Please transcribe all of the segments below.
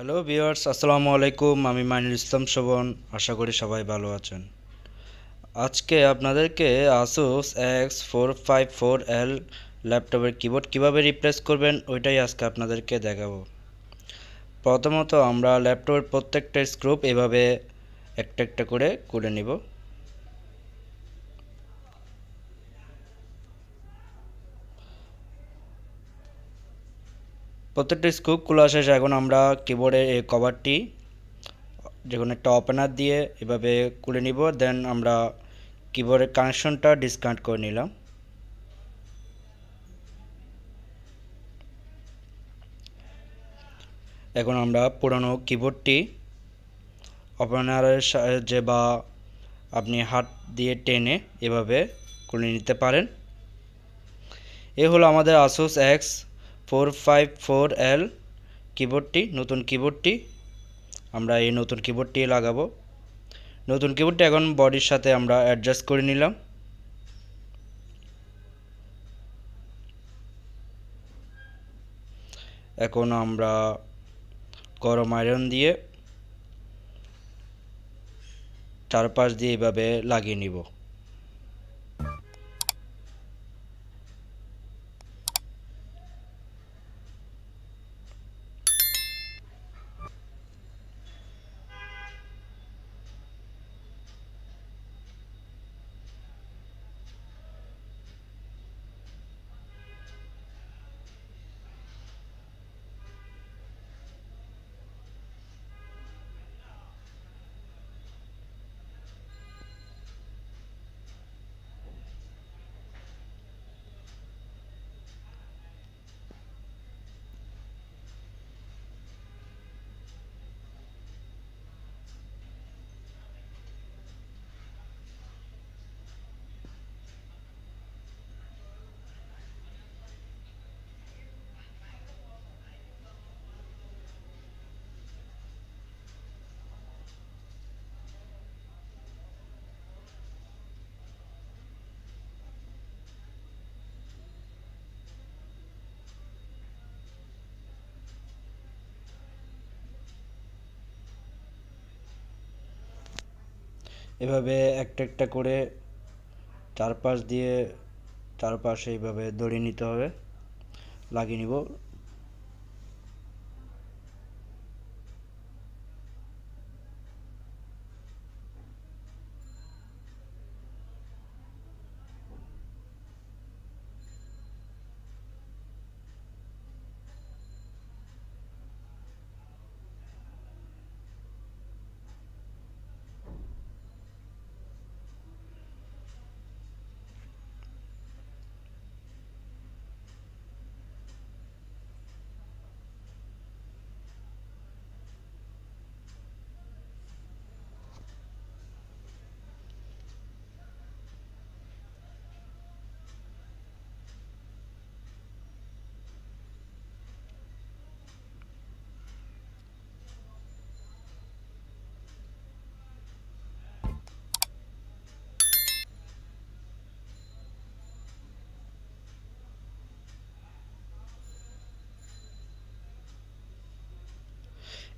Hello viewers, আসসালামু আলাইকুম। আমি মাইনুল ইসলাম শোভন। আশা করি সবাই ভালো আছেন। আজকে আপনাদেরকে ASUS X454L ল্যাপটপের কিবোর্ড কিভাবে রিপ্লেস করবেন ওইটাই আজকে আপনাদেরকে দেখাবো। প্রথমত আমরা ল্যাপটপের প্রত্যেকটা স্ক্রু এভাবে একটা একটা করে খুলে নিব। প্রত্যেকটা স্ক্রু খোলা শেষে এখন আমরা কিবোর্ডের এই কভারটি যেকোনো একটা ওপেনার দিয়ে এভাবে খুলে নিব। দেন আমরা কিবোর্ডের কানেকশনটা ডিসকানেক্ট করে নিলাম। এখন আমরা পুরনো কিবোর্ডটি ওপেনারের সাহায্যে বা আপনি হাত দিয়ে টেনে এভাবে খুলে নিতে পারেন। এ হলো আমাদের ASUS X454L কিবোর্ডটি, নতুন কিবোর্ডটি। আমরা এই নতুন কিবোর্ডটি লাগাবো। নতুন কিবোর্ডটি এখন বডির সাথে আমরা অ্যাডজাস্ট করে নিলাম। এখন আমরা গরম আয়রন দিয়ে চারপাশ দিয়ে এভাবে লাগিয়ে নিব। এভাবে একটা একটা করে চারপাশে এইভাবে দড়ি নিতে হবে, লাগিয়ে নিব।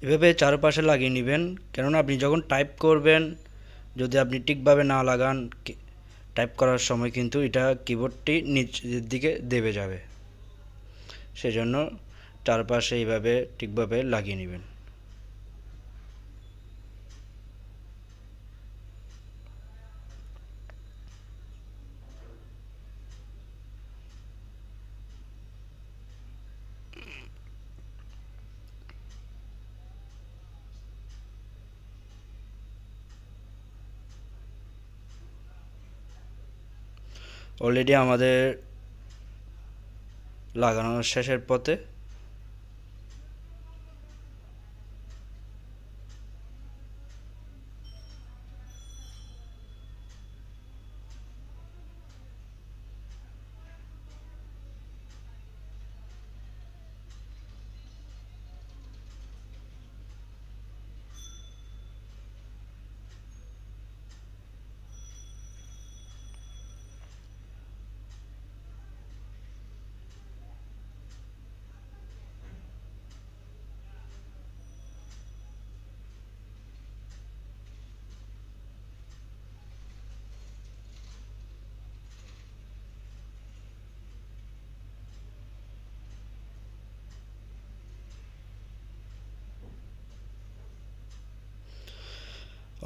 এভাবে চারপাশে লাগিয়ে নেবেন, কেননা আপনি যখন টাইপ করবেন যদি আপনি ঠিকভাবে না লাগান টাইপ করার সময় কিন্তু এটা কিবোর্ডটি নিচের দিকে দেবে যাবে। সেজন্য চারপাশে এইভাবে ঠিকভাবে লাগিয়ে নেবেন। অলরেডি আমাদের লাগানোর শেষের পথে।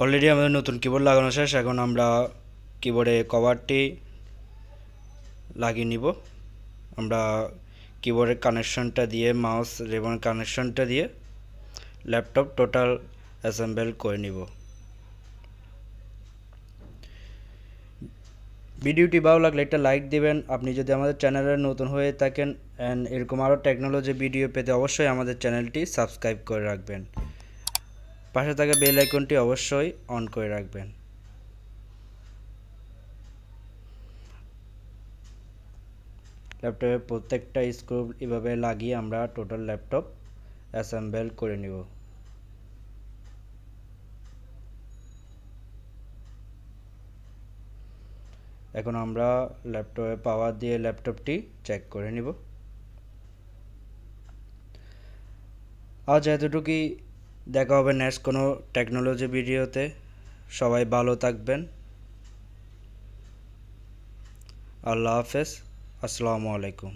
অলরেডি আমাদের নতুন কিবোর্ড লাগানো শেষ। এখন আমরা কিবোর্ডে কভারটি লাগিয়ে নিব। আমরা কিবোর্ডের কানেকশনটা দিয়ে মাউস রিবন কানেকশনটা দিয়ে ল্যাপটপ টোটাল অ্যাসেম্বল করে নিব। ভিডিওটি ভালো লাগলে একটা লাইক দিবেন। আপনি যদি আমাদের চ্যানেলে নতুন হয়ে থাকেন অ্যান্ড এরকম আরও টেকনোলজি ভিডিও পেতে অবশ্যই আমাদের চ্যানেলটি সাবস্ক্রাইব করে রাখবেন। পাশে থাকা বেল আইকনটি অবশ্যই অন করে রাখবেন। ল্যাপটপের প্রত্যেকটা স্ক্রু এভাবে লাগিয়ে আমরা টোটাল ল্যাপটপ অ্যাসেম্বল করে নিব। এখন আমরা ল্যাপটপে পাওয়ার দিয়ে ল্যাপটপটি চেক করে নিব। আজ এতটুকুই, দেখা হবে নেক্সট কোনো টেকনোলজি ভিডিওতে। সবাই ভালো থাকবেন। আল্লাহ হাফেজ। আসসালামু আলাইকুম।